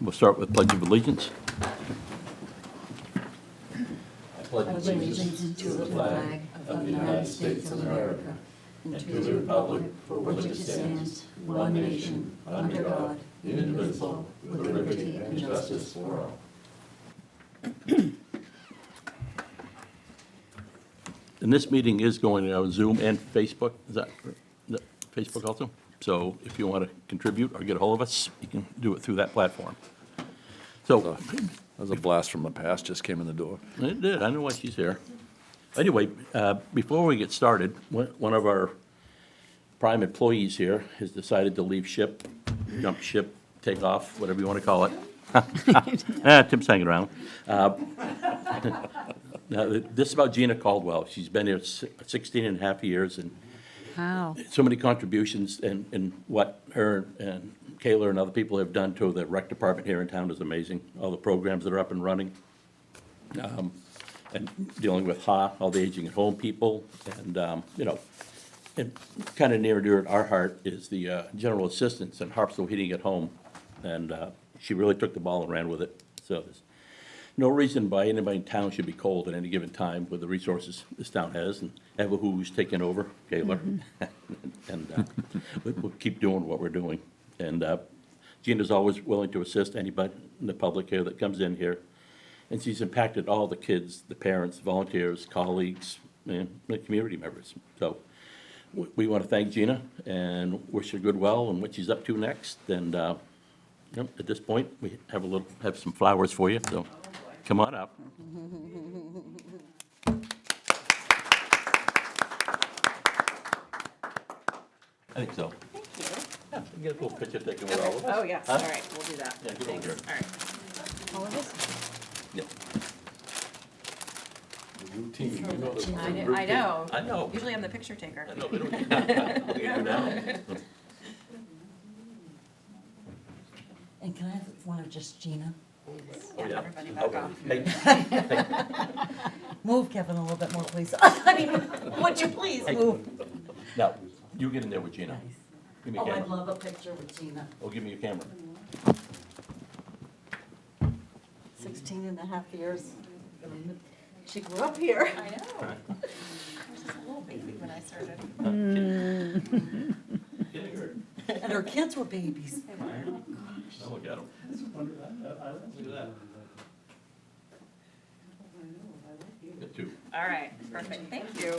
We'll start with Pledge of Allegiance. pledge allegiance to the flag of the United States of America and to the republic for which it stands, one nation, under God, indivisible, with liberty and justice for all. And this meeting is going on Zoom and Facebook. Is that Facebook also? So if you want to contribute or get a hold of us, you can do it through that platform. So, That was a blast from the past, just came in the door. it did, I know why she's here. Anyway, before we get started, one of our prime employees here has decided to leave ship, jump ship, take off, whatever you want to call it. Tim's hanging around. Now, this is about Gina Caldwell. She's been here 16 and a half years, and Wow. so many contributions, and what her and Kayla and other people have done to the rec department here in town is amazing. All the programs that are up and running, and dealing with all the aging at home people, and, and kind of near and dear to our heart is the general assistance and Harpswell Heating at Home. And she really took the ball and ran with it. So there's no reason why anybody in town should be cold at any given time with the resources this town has. And Eva, who's taken over, Kayla, and we'll keep doing what we're doing. And Gina's always willing to assist anybody in the public here that comes in here. And she's impacted all the kids, the parents, volunteers, colleagues, and the community members. So we want to thank Gina and wish her good well and what she's up to next. And at this point, we have some flowers for you, so come on up. I think so. Thank you. Yeah, we get a little picture taken with all of us. Oh, yes, Huh? all right, we'll do that. Yeah, get over Thanks. here. All right. All of us? Yeah. Routine, you know this. I know. I know. Usually I'm the picture taker. I know, we don't get that. Look at you now. And can I have one of just Gina? Yeah, yeah. everybody back Okay. off. Hey, Move Kevin a little bit more, please. I mean, would you please Hey. move? now, you get in there with Gina. Nice. Give me a Oh, I'd camera. love a picture with Gina. Oh, give me your camera. 16 and a half years. She grew up here. I know. I was just a little baby when I started. Getting her. And her kids were babies. Oh, look at him. Look at that. Got two. All right, perfect, thank you.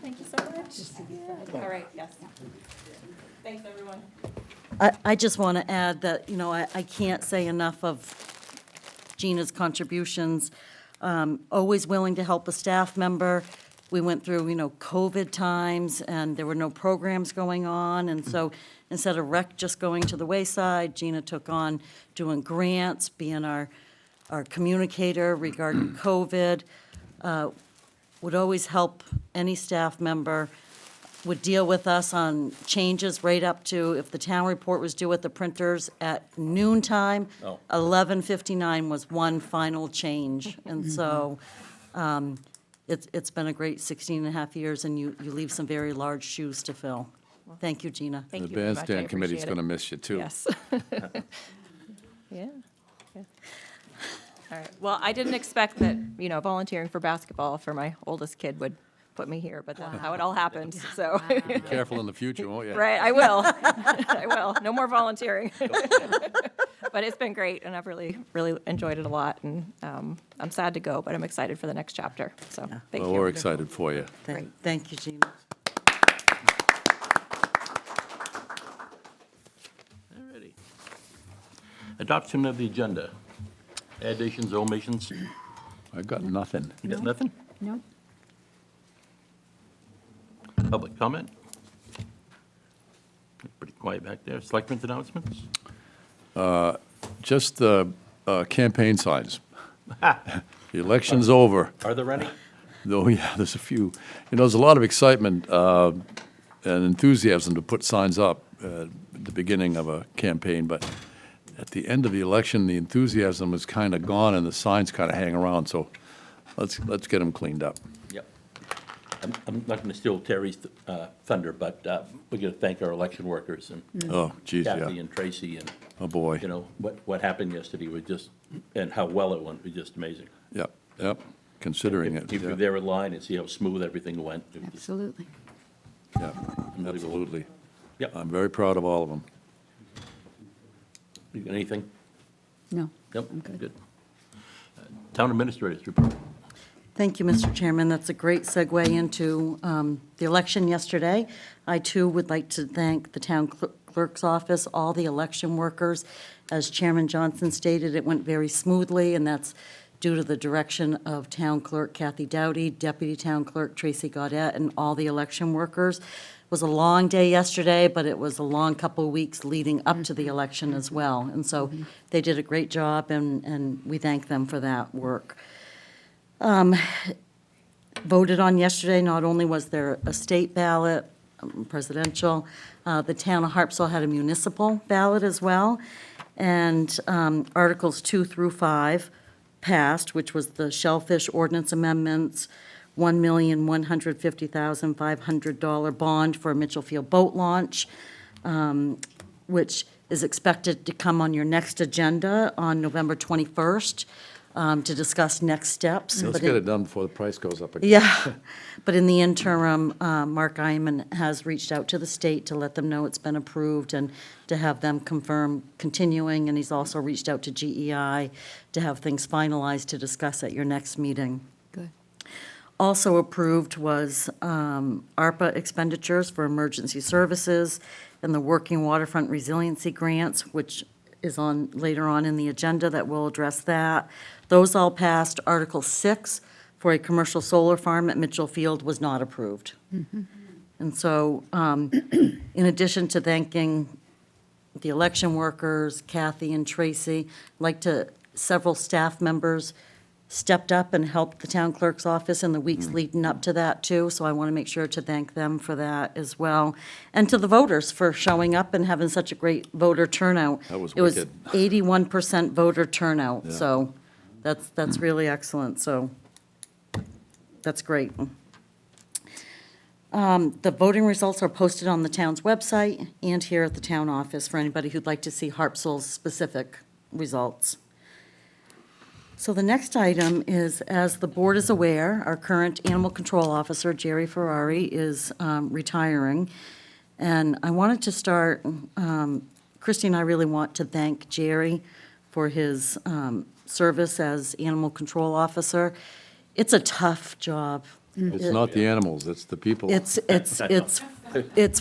Thank you so much. All right, yes. Thanks, everyone. I just want to add that, I can't say enough of Gina's contributions. Always willing to help a staff member. We went through, COVID times, and there were no programs going on, and so instead of rec just going to the wayside, Gina took on doing grants, being our communicator regarding COVID, would always help any staff member, would deal with us on changes right up to if the town report was due at the printers at noon time, Oh. 11:59 was one final change. And so it's been a great 16 and a half years, and you leave some very large shoes to fill. Thank you, Gina. Thank The you very much, I bandstand committee's appreciate going to it. miss you, too. Yes. Yeah. Yeah. All right, well, I didn't expect that, volunteering for basketball for my oldest kid would put me here, but that's how it all happened, so. Be careful in the future, won't you? Right, I will. I will. No more volunteering. But it's been great, and I've really, really enjoyed it a lot, and I'm sad to go, but I'm excited for the next chapter, so, thank Well, we're you. excited for you. Thank you, Gina. Alrighty. Adoption of the agenda. Additions, omissions? I've got nothing. You got nothing? No. Public comment? Pretty quiet back there. Selectmen's announcements? Just the campaign signs. The election's over. Are there any? Oh, yeah, there's a few. There's a lot of excitement and enthusiasm to put signs up at the beginning of a campaign, but at the end of the election, the enthusiasm is kind of gone and the signs kind of hang around, so let's get them cleaned up. Yep. I'm not going to steal Terry's thunder, but we're going to thank our election workers and Oh, geez, Kathy yeah. and Tracy and Oh, boy. You know, what happened yesterday was just, and how well it went was just amazing. Yep, yep, considering it. If you're Yeah, there in line and see how smooth everything went. It was just Absolutely. yeah, absolutely. Yep. I'm very proud of all of them. You got anything? No. Nope, I'm good. good. Town administrators report. Thank you, Mr. Chairman. That's a great segue into the election yesterday. I, too, would like to thank the town clerk's office, all the election workers. As Chairman Johnson stated, it went very smoothly, and that's due to the direction of Town Clerk Kathy Dowdy, Deputy Town Clerk Tracy Gaudette, and all the election workers. It was a long day yesterday, but it was a long couple of weeks leading up to the election as well. And so they did a great job, and we thank them for that work. Voted on yesterday, not only was there a state ballot, presidential, the town of Harpswell had a municipal ballot as well, and Articles 2 through 5 passed, which was the shellfish ordinance amendments, $1,150,500 bond for a Mitchell Field boat launch, which is expected to come on your next agenda on November 21st. To discuss next steps. Let's But get in- it done before the price goes up again. Yeah, but in the interim, Mark Iman has reached out to the state to let them know it's been approved and to have them confirm continuing, and he's also reached out to GEI to have things finalized to discuss at your next meeting. Good. Also approved was ARPA expenditures for emergency services and the Working Waterfront Resiliency Grants, which is on, later on in the agenda that will address that. Those all passed. Article 6 for a commercial solar farm at Mitchell Field was not approved. And so, in addition to thanking the election workers, Kathy and Tracy, several staff members stepped up and helped the town clerk's office in the weeks leading up to that, too. So I want to make sure to thank them for that as well. And to the voters for showing up and having such a great voter turnout. That was It was wicked. 81% voter turnout, Yeah. so that's really excellent, so that's great. The voting results are posted on the town's website and here at the town office for anybody who'd like to see Harpswell's specific results. So the next item is, as the board is aware, our current animal control officer, Jerry Ferrari, is retiring. And I wanted to start, Christie and I really want to thank Jerry for his service as animal control officer. It's a tough job. It's not the animals, it's the people. It's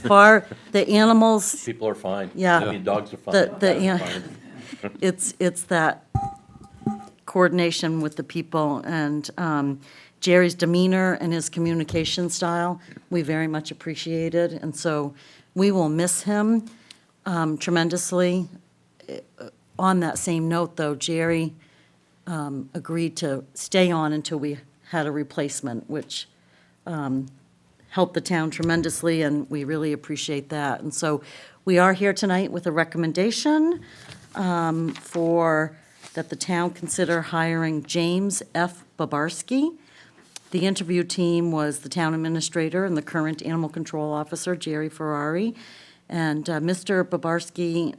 far, the animals, People are fine. Yeah. I mean, dogs are fine. The- Cats are yeah. fine. it's that coordination with the people, and Jerry's demeanor and his communication style, we very much appreciated, and so we will miss him tremendously. On that same note, though, Jerry agreed to stay on until we had a replacement, which helped the town tremendously, and we really appreciate that. And so we are here tonight with a recommendation that the town consider hiring James F. Babarski. The interview team was the town administrator and the current animal control officer, Jerry Ferrari. And Mr. Babarski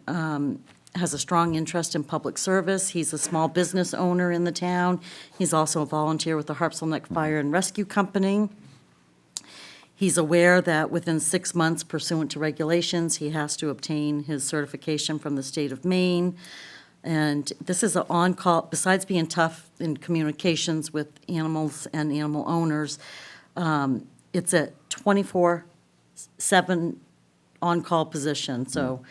has a strong interest in public service. He's a small business owner in the town. He's also a volunteer with the Harpswell Neck Fire and Rescue Company. He's aware that within 6 months pursuant to regulations, he has to obtain his certification from the state of Maine. And this is an on-call, besides being tough in communications with animals and animal owners, it's a 24/7 on-call position. So,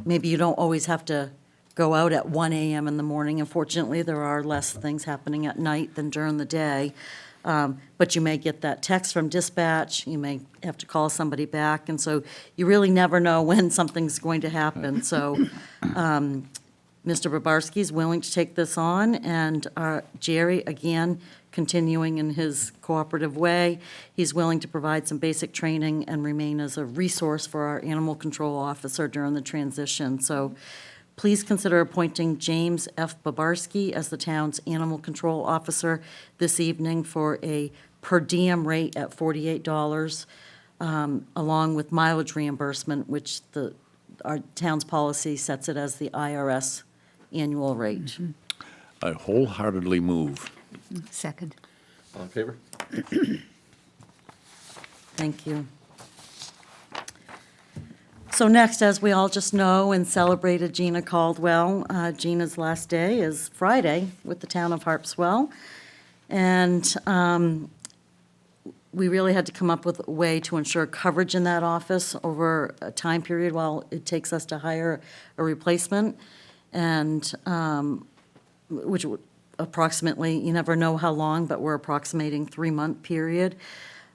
maybe you don't always have to go out at 1 a.m. in the morning. Unfortunately, there are less things happening at night than during the day. But you may get that text from dispatch, you may have to call somebody back, and so you really never know when something's going to happen. So Mr. Babarski is willing to take this on, and Jerry, again, continuing in his cooperative way, he's willing to provide some basic training and remain as a resource for our animal control officer during the transition. So please consider appointing James F. Babarski as the town's animal control officer this evening for a per diem rate at $48, along with mileage reimbursement, which the our town's policy sets it as the IRS annual rate. I wholeheartedly move. Second. All in favor? Thank you. So next, as we all just know and celebrated Gina Caldwell, Gina's last day is Friday with the town of Harpswell. And we really had to come up with a way to ensure coverage in that office over a time period while it takes us to hire a replacement. And which would approximately, you never know how long, but we're approximating 3-month period.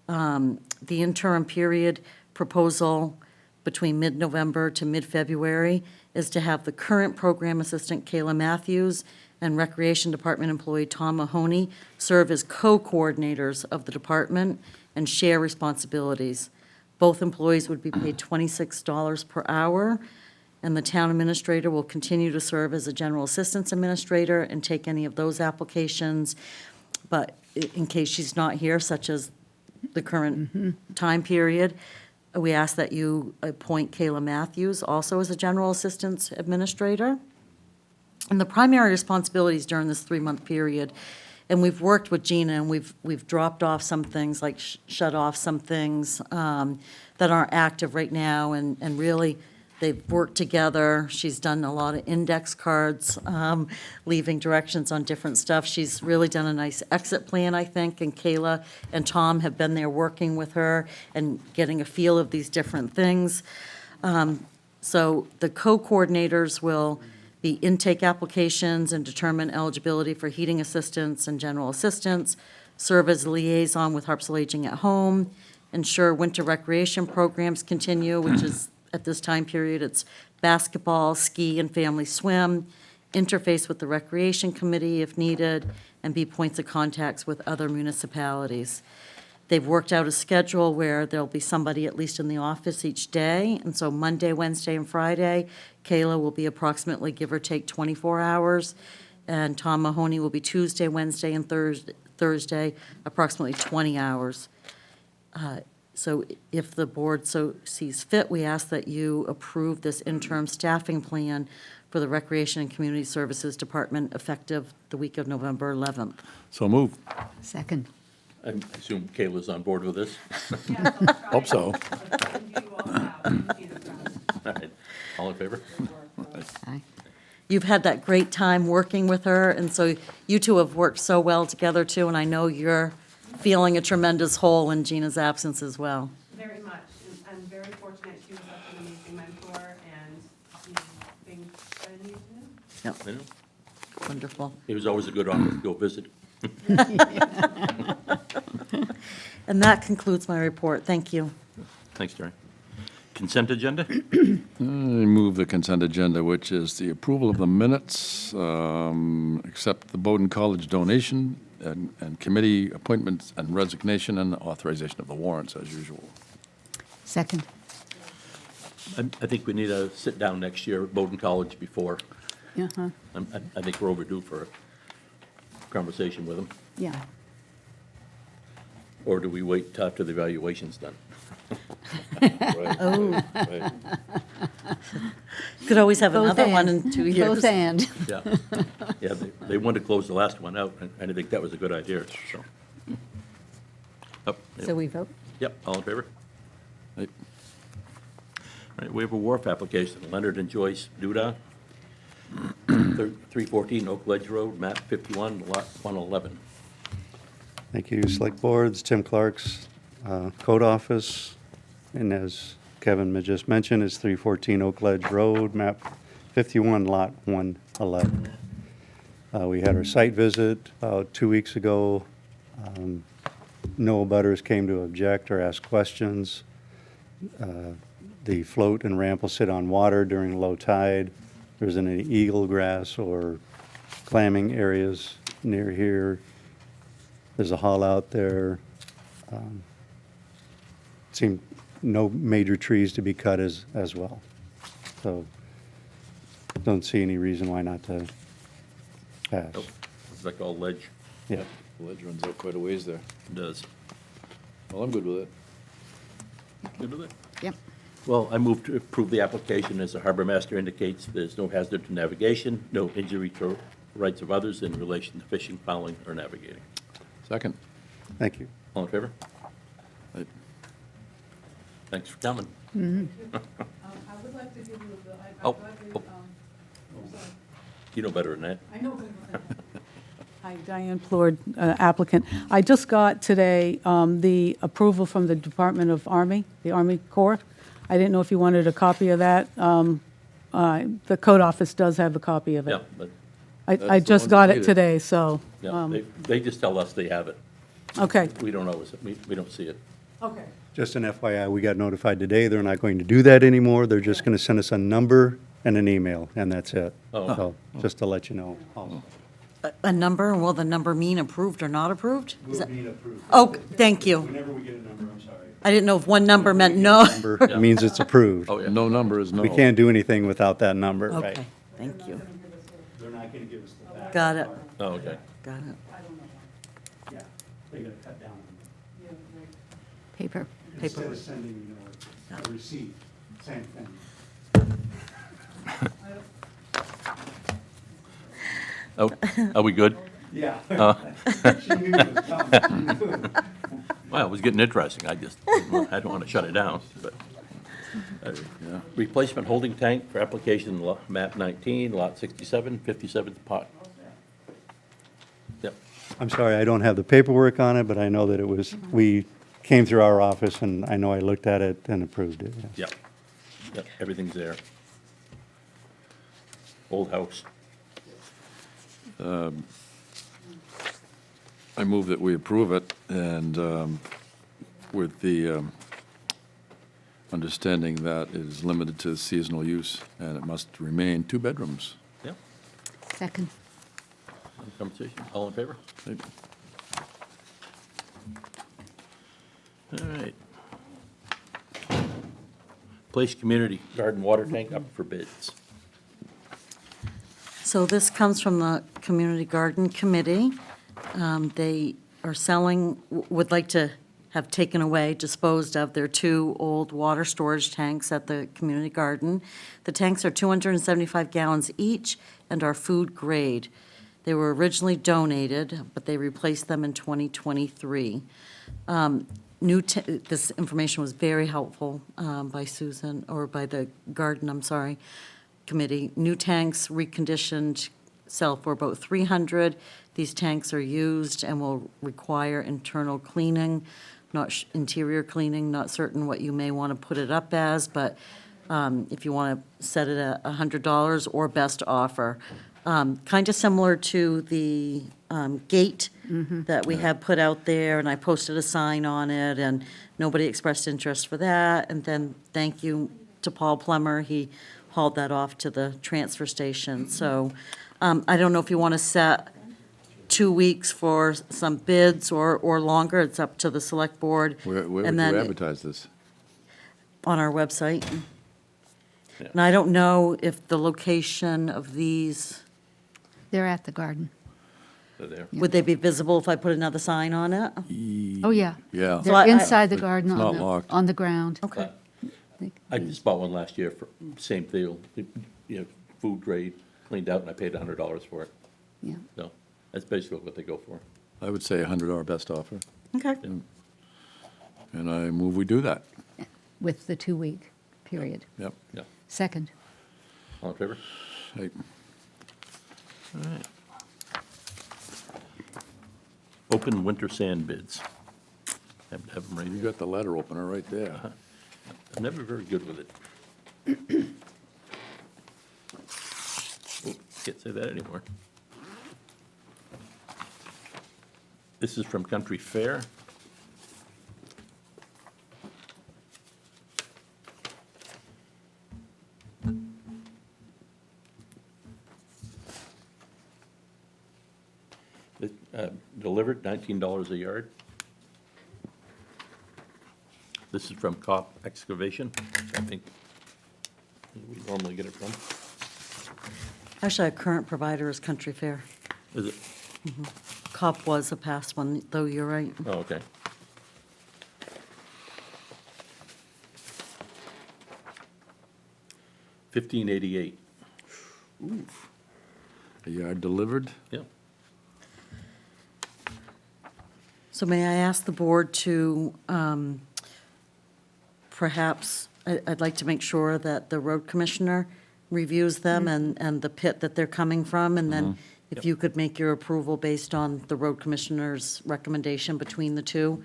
The interim period proposal between mid-November to mid-February is to have the current program assistant Kayla Matthews and Recreation Department employee Tom Mahoney serve as co-coordinators of the department and share responsibilities. Both employees would be paid $26 per hour, and the town administrator will continue to serve as a general assistance administrator and take any of those applications. But in case she's not here, such as the current time period, we ask that you appoint Kayla Matthews also as a general assistance administrator. And the primary responsibilities during this 3-month period, and we've worked with Gina, and we've dropped off some things, like shut off some things that aren't active right now, and really, they've worked together. She's done a lot of index cards, leaving directions on different stuff. She's really done a nice exit plan, I think, and Kayla and Tom have been there working with her and getting a feel of these different things. So the co-coordinators will be intake applications and determine eligibility for heating assistance and general assistance, serve as liaison with Harpswell Aging at Home, ensure winter recreation programs continue, which is, at this time period, it's basketball, ski, and family swim, interface with the Recreation Committee if needed, and be points of contacts with other municipalities. They've worked out a schedule where there'll be somebody at least in the office each day, and so Monday, Wednesday, and Friday, Kayla will be approximately, give or take, 24 hours, and Tom Mahoney will be Tuesday, Wednesday, and Thursday, approximately 20 hours. So if the board so sees fit, we ask that you approve this interim staffing plan for the Recreation and Community Services Department effective the week of November 11th. So move. Second. I assume Kayla's on board with this? Hope so. All right. All in favor? Aye. You've had that great time working with her, and so you two have worked so well together, too, and I know you're feeling a tremendous hole in Gina's absence as well. Very much. And I'm very fortunate she was such an amazing mentor and things that I needed to know. I know. Wonderful. It was always a good office to go visit. And that concludes my report. Thank you. Thanks, Jerry. Consent agenda? I move the consent agenda, which is the approval of the minutes, accept the Bowdoin College donation, and committee appointments and resignation, and authorization of the warrants, as usual. Second. I think we need to sit down next year at Bowdoin College before. Uh-huh. I think we're overdue for a conversation with them. Yeah. Or do we wait after the evaluation's done? Oh. Could always have Both another one and. in 2 years. Both and. Yeah. Yeah, they wanted to close the last one out, and I think that was a good idea, so. Up, yep. So we vote? Yep, all in favor? Aye. All right, we have a wharf application, Leonard and Joyce Duda, 314 Oak Ledge Road, map 51, lot 111. Thank you, Select Boards, Tim Clark's code office, and as Kevin just mentioned, it's 314 Oak Ledge Road, map 51, lot 111. We had our site visit about 2 weeks ago. No abutters came to object or ask questions. The float and ramp will sit on water during low tide. There isn't any eagle grass or clamming areas near here. There's a hull out there. Seemed no major trees to be cut as well. So don't see any reason why not to pass. Nope, it's like all ledge. Yeah. The ledge runs out quite a ways there. It does. Well, I'm good with it. Good with it? Yep. Well, I move to approve the application as the harbor master indicates. There's no hazard to navigation, no injury to rights of others in relation to fishing, fouling, or navigating. Second. Thank you. All in favor? Aye. Thanks for coming. I would like to give you the, I Oh, got the, oh. I'm sorry. You know better than that. I know. Hi, Diane Plord, applicant. I just got today the approval from the Department of Army, the Army Corps. I didn't know if you wanted a copy of that. The code office does have a copy of Yeah, it. but, I That's the just one got that it made it. today, so, yeah, they just tell us they have it. okay. We don't always, we don't see it. Okay. Just an FYI, we got notified today, they're not going to do that anymore. They're just going to send us a number and an email, and that's it. Oh. So, just to let you know. A number, will the number mean approved or not approved? Is that- approved. Oh, thank you. Whenever we get a number, I'm sorry. I didn't know if one number meant no. Number means it's approved. Oh, yeah. No number is no. We can't do anything without that number, right? Okay, thank you. They're not going to give us the back. Got it, Oh, okay. got it. Yeah, they got to cut down. Paper. Paper. of sending, a receipt, same thing. Oh, are we good? Yeah. She knew it was coming. Well, it was getting interesting. I don't want to shut it down, but. Replacement holding tank for application map 19, lot 67, 57th pot. Yep, I'm sorry, I don't have the paperwork on it, but I know that it was, we came through our office, and I know I looked at it and approved it. yes. yep, yep, everything's there. Old house. I move that we approve it, and with the understanding that it is limited to seasonal use, and it must remain 2 bedrooms. Yep, Second. conversation, all in favor? All right. Place community garden water tank up for bids. So this comes from the Community Garden Committee. They are selling, would like to have taken away, disposed of their 2 old water storage tanks at the community garden. The tanks are 275 gallons each and are food grade. They were originally donated, but they replaced them in 2023. This information was very helpful by Susan, or by the garden, I'm sorry, committee. New tanks, reconditioned, sell for about $300. These tanks are used and will require internal cleaning, not interior cleaning, not certain what you may want to put it up as, but if you want to set it at $100 or best offer. Kind of similar to the gate that we had put out there, and I posted a sign on it, and nobody expressed interest for that. And then, thank you to Paul Plummer, he hauled that off to the transfer station. So I don't know if you want to set 2 weeks for some bids or longer, it's up to the select board. Where would And you then advertise this? on our website. Yeah. And I don't know if the location of these, They're at the garden. They're there. would they be visible if I put another sign on it? Oh, yeah. Yeah. So I- They're inside the garden It's not on the, locked. on the ground. Okay. I just bought one last year for same deal, food grade, cleaned out, and I paid $100 for it. Yeah. So that's basically what they go for. I would say $100 best offer, Okay. and I move we do that. With the 2-week period. Yep. Yeah, Second. all in favor? Hey, Open winter sand bids. Have to have them you ready. got the letter opener right there. I'm never very good with it. Oh, can't say that anymore. This is from Country Fair. Delivered, $19 a yard. This is from COP Excavation, I think we normally get it from. Actually, our current provider is Country Fair. Is it? COP was a past one, though, you're right. Oh, okay. $1588. A yard delivered? Yeah. So may I ask the board to, perhaps, I'd like to make sure that the road commissioner reviews them and the pit that they're coming from, and then if you could make your approval based on the road commissioner's recommendation between the two.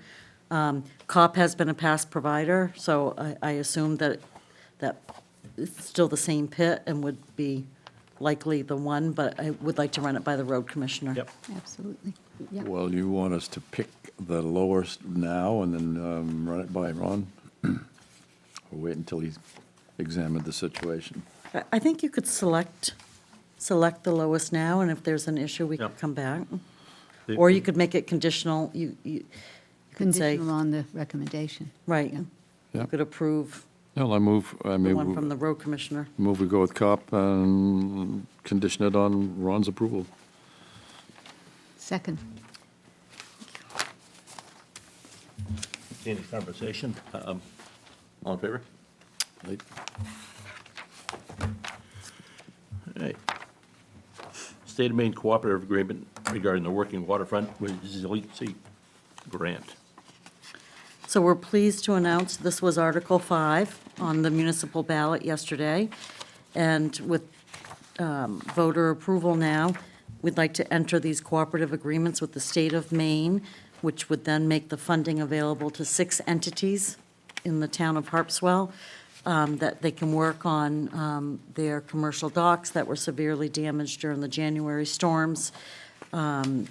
COP has been a past provider, so I assume that it's still the same pit and would be likely the one, but I would like to run it by the road commissioner. Yep. Absolutely. Yep. Well, you want us to pick the lowest now and then run it by Ron? Or wait until he's examined the situation? I think you could select the lowest now, and if there's an issue, we could Yep. come back. The- Or you could make it conditional, you could say, Conditional on the recommendation. right, Yeah. you Yeah. could approve No, I move, the one from the road commissioner. move we go with COP and condition it on Ron's approval. Second. Any conversation? All in favor? Right? All right. State of Maine Cooperative Agreement regarding the working waterfront resiliency grant. So we're pleased to announce this was Article 5 on the municipal ballot yesterday. And with voter approval now, we'd like to enter these cooperative agreements with the state of Maine, which would then make the funding available to 6 entities in the town of Harpswell, that they can work on their commercial docks that were severely damaged during the January storms. And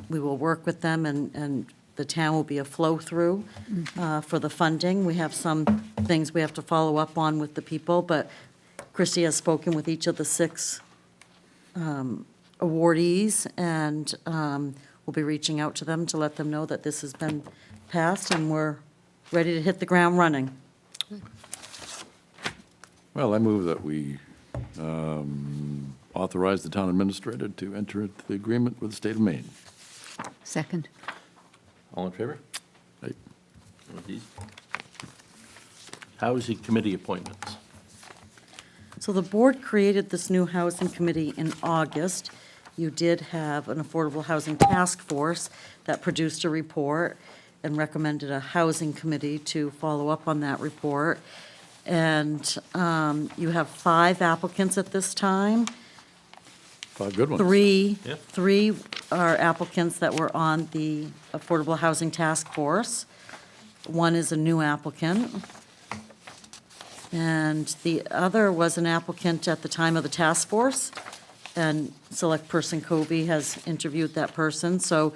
we will work with them, and the town will be a flow-through for the funding. We have some things we have to follow up on with the people, but Christie has spoken with each of the 6 awardees, and we'll be reaching out to them to let them know that this has been passed, and we're ready to hit the ground running. Well, I move that we authorize the town administrator to enter into the agreement with the state of Maine. Second. All in favor? Right? These. Housing Committee appointments. So the board created this new housing committee in August. You did have an affordable housing task force that produced a report and recommended a housing committee to follow up on that report. And you have 5 applicants at this time. 5 good ones. Yep. Three are applicants that were on the Affordable Housing Task Force. One is a new applicant. And the other was an applicant at the time of the task force, and Select Person Covey has interviewed that person. So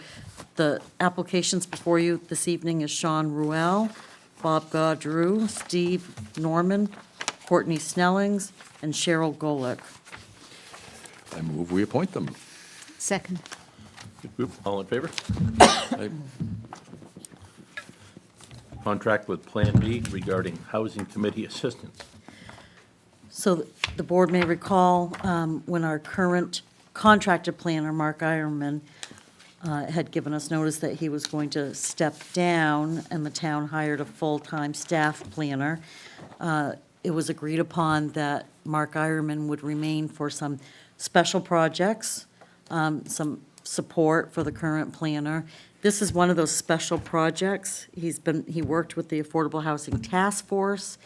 the applications before you this evening is Sean Ruel, Bob Gaudrew, Steve Norman, Courtney Snellings, and Cheryl Golick. I move we appoint them. Second. Group, all in favor? Right? Contract with Plan B regarding Housing Committee assistance. So the board may recall, when our current contracted planner, Mark Ironman, had given us notice that he was going to step down, and the town hired a full-time staff planner. It was agreed upon that Mark Ironman would remain for some special projects, some support for the current planner. This is one of those special projects. He worked with the Affordable Housing Task Force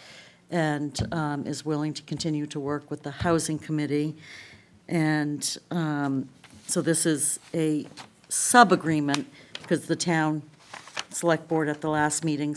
and is willing to continue to work with the Housing Committee. And so this is a sub-agreement, because the town select board at the last meeting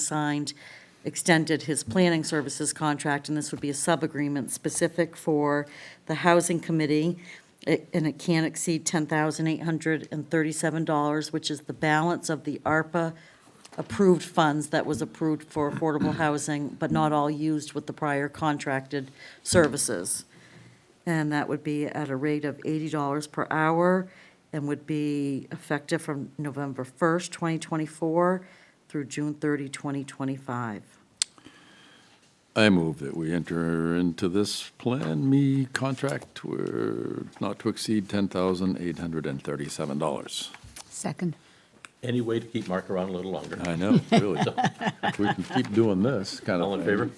extended his planning services contract, and this would be a sub-agreement specific for the Housing Committee. And it can't exceed $10,837, which is the balance of the ARPA-approved funds that was approved for affordable housing, but not all used with the prior contracted services. And that would be at a rate of $80 per hour, and would be effective from November 1st, 2024 through June 30, 2025. I move that we enter into this Plan Me contract not to exceed $10,837. Second. Any way to keep Mark around a little longer? I know, really. If we can keep doing this kind of All in thing. favor?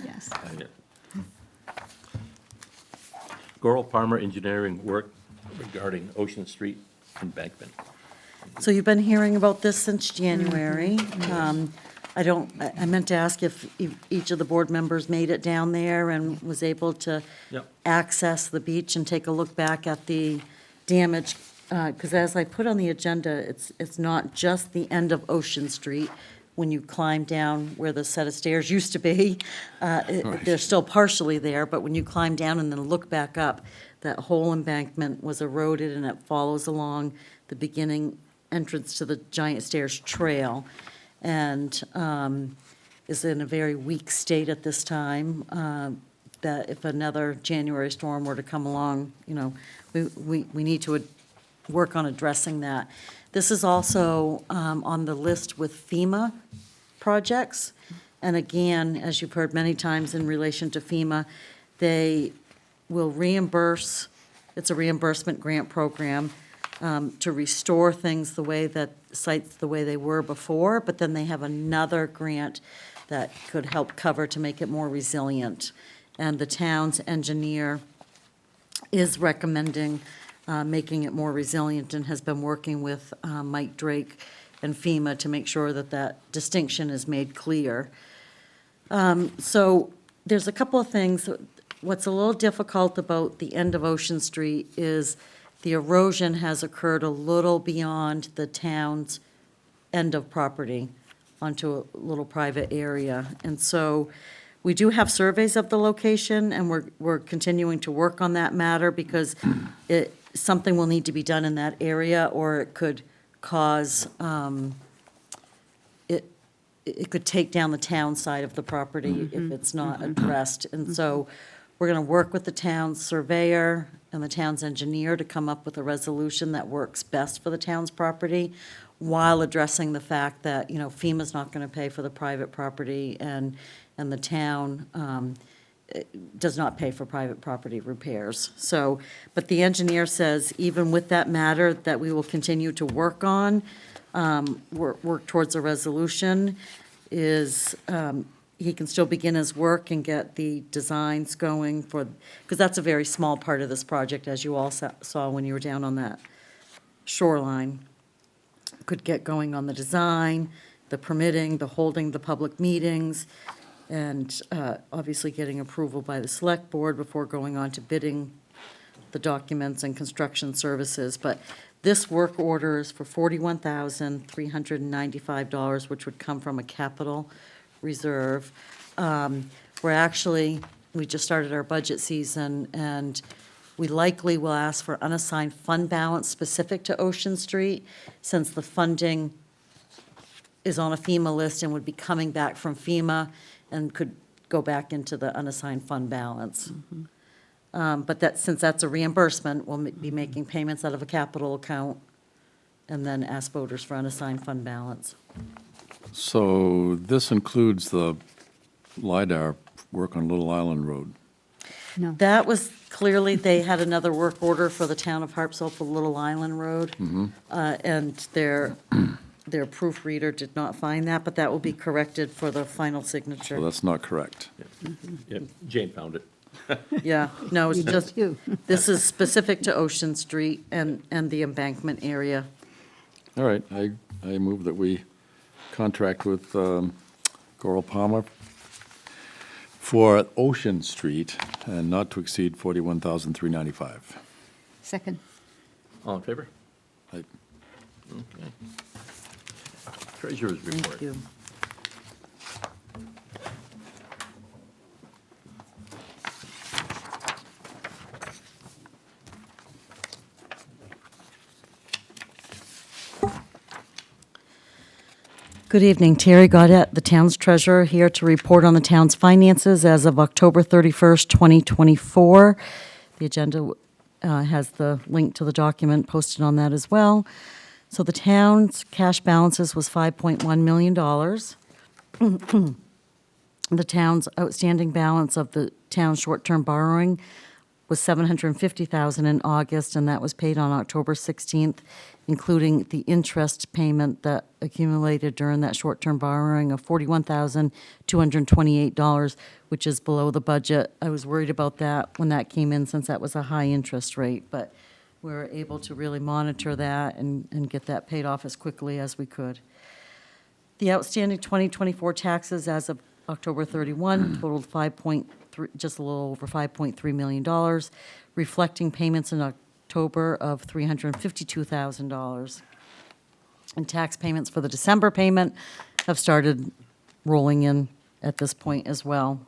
Yes. Yeah. Goral Palmer Engineering work regarding Ocean Street embankment. So you've been hearing about this since January. I meant to ask if each of the board members made it down there and was able to Yep. access the beach and take a look back at the damage. Because as I put on the agenda, it's not just the end of Ocean Street. When you climb down where the set of stairs used to be, they're still partially there, but when you climb down and then look back up, that whole embankment was eroded and it follows along the beginning entrance to the Giant Stairs Trail, and is in a very weak state at this time, that if another January storm were to come along, we need to work on addressing that. This is also on the list with FEMA projects. And again, as you've heard many times in relation to FEMA, they will reimburse, it's a reimbursement grant program, to restore things the way that, sites the way they were before, but then they have another grant that could help cover to make it more resilient. And the town's engineer is recommending making it more resilient and has been working with Mike Drake and FEMA to make sure that that distinction is made clear. So there's a couple of things. What's a little difficult about the end of Ocean Street is the erosion has occurred a little beyond the town's end of property onto a little private area. And so we do have surveys of the location, and we're continuing to work on that matter because something will need to be done in that area, or it could cause, it could take down the town side of the property if it's not addressed. And so we're going to work with the town's surveyor and the town's engineer to come up with a resolution that works best for the town's property, while addressing the fact that, FEMA's not going to pay for the private property, and the town does not pay for private property repairs. So, but the engineer says, even with that matter that we will continue to work on, work towards a resolution, is he can still begin his work and get the designs going for, because that's a very small part of this project, as you all saw when you were down on that shoreline. Could get going on the design, the permitting, the holding the public meetings, and obviously getting approval by the select board before going on to bidding the documents and construction services. But this work order is for $41,395, which would come from a capital reserve. We just started our budget season, and we likely will ask for unassigned fund balance specific to Ocean Street, since the funding is on a FEMA list and would be coming back from FEMA and could go back into the unassigned fund balance. But since that's a reimbursement, we'll be making payments out of a capital account and then ask voters for unassigned fund balance. So this includes the LiDAR work on Little Island Road. No. That was clearly, they had another work order for the town of Harpswell for Little Island Road. And their proofreader did not find that, but that will be corrected for the final So signature. that's not correct. Yep, Jane found it. Yeah, no, it's You did just, too. this is specific to Ocean Street and the embankment area. All right, I move that we contract with Goral Palmer for Ocean Street and not to exceed $41,395. Second. All in favor? Aye. Okay. Treasurer's report. Thank you. Good evening, Terry Gaudette, the town's treasurer, here to report on the town's finances as of October 31st, 2024. The agenda has the link to the document posted on that as well. So the town's cash balances was $5.1 million. The town's outstanding balance of the town's short-term borrowing was $750,000 in August, and that was paid on October 16th, including the interest payment that accumulated during that short-term borrowing of $41,228, which is below the budget. I was worried about that when that came in, since that was a high interest rate, but we were able to really monitor that and get that paid off as quickly as we could. The outstanding 2024 taxes as of October 31 totaled just a little over $5.3 million, reflecting payments in October of $352,000. And tax payments for the December payment have started rolling in at this point as well.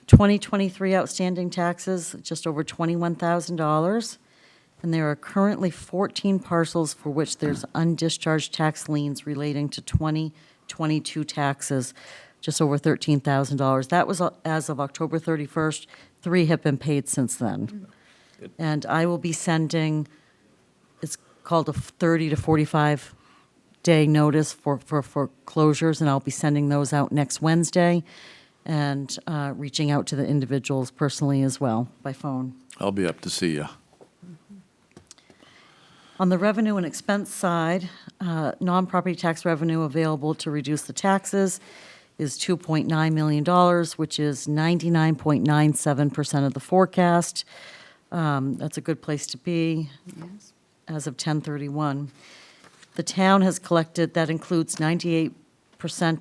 2023 outstanding taxes, just over $21,000. And there are currently 14 parcels for which there's undischarged tax liens relating to 2022 taxes, just over $13,000. That was as of October 31st. 3 have been paid since then. And I will be sending, it's called a 30 to 45 day notice for foreclosures, and I'll be sending those out next Wednesday and reaching out to the individuals personally as well by phone. I'll be up to see you. On the revenue and expense side, non-property tax revenue available to reduce the taxes is $2.9 million, which is 99.97% of the forecast. That's a good place to be as of 10/31. The town has collected, that includes 98%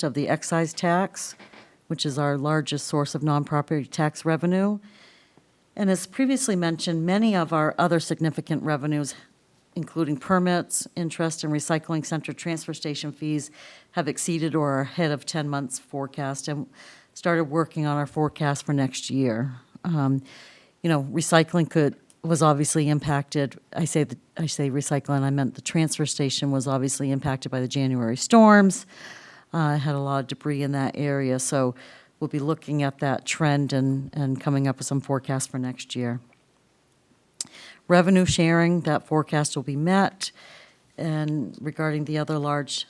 of the excise tax, which is our largest source of non-property tax revenue. And as previously mentioned, many of our other significant revenues, including permits, interest, and recycling center transfer station fees, have exceeded or are ahead of 10 months forecast, and started working on our forecast for next year. Recycling was obviously impacted. I say recycling, I meant the transfer station was obviously impacted by the January storms. Had a lot of debris in that area, so we'll be looking at that trend and coming up with some forecasts for next year. Revenue sharing, that forecast will be met. And regarding the other large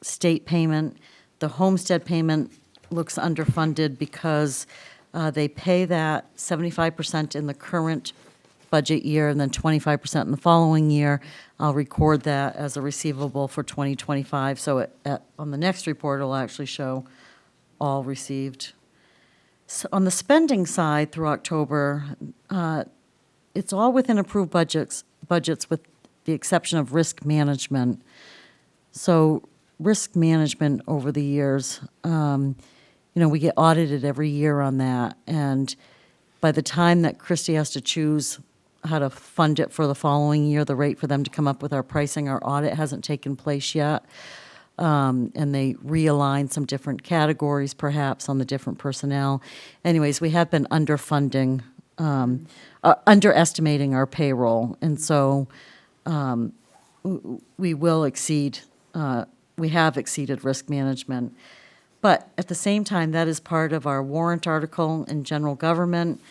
state payment, the homestead payment looks underfunded because they pay that 75% in the current budget year and then 25% in the following year. I'll record that as a receivable for 2025. So on the next report, it'll actually show all received. So on the spending side through October, it's all within approved budgets with the exception of risk management. So risk management over the years, we get audited every year on that. And by the time that Christie has to choose how to fund it for the following year, the rate for them to come up with our pricing, our audit hasn't taken place yet. And they realign some different categories perhaps on the different personnel. Anyways, we have been underfunding, underestimating our payroll. And so we will exceed, we have exceeded risk management. But at the same time, that is part of our warrant article in general government.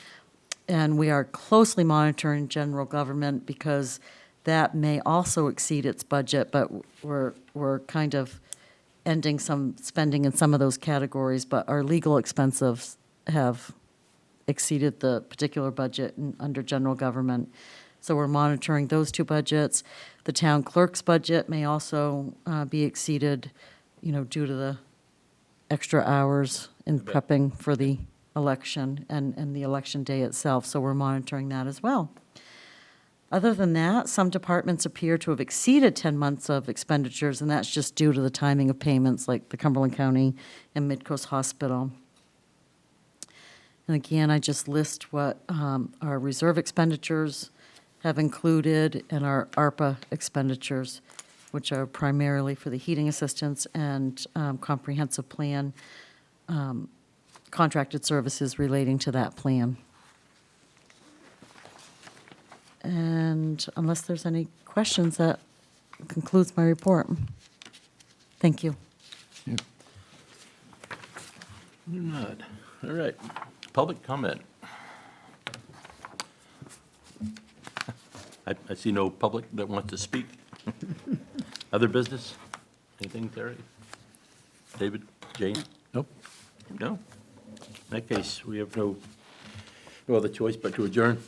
And we are closely monitoring general government because that may also exceed its budget, but we're kind of ending some spending in some of those categories. But our legal expenses have exceeded the particular budget under general government. So we're monitoring those two budgets. The town clerk's budget may also be exceeded, due to the extra hours in prepping for the election and the election day itself. So we're monitoring that as well. Other than that, some departments appear to have exceeded 10 months of expenditures, and that's just due to the timing of payments, like the Cumberland County and Midcoast Hospital. And again, I just list what our reserve expenditures have included and our ARPA expenditures, which are primarily for the heating assistance and comprehensive plan contracted services relating to that plan. And unless there's any questions, that concludes my report. Thank you. Good. All right. Public comment. I see no public that wants to speak. Other business? Anything, Terry? David? Jane? Nope. No? In that case, we have no No other choice but to adjourn.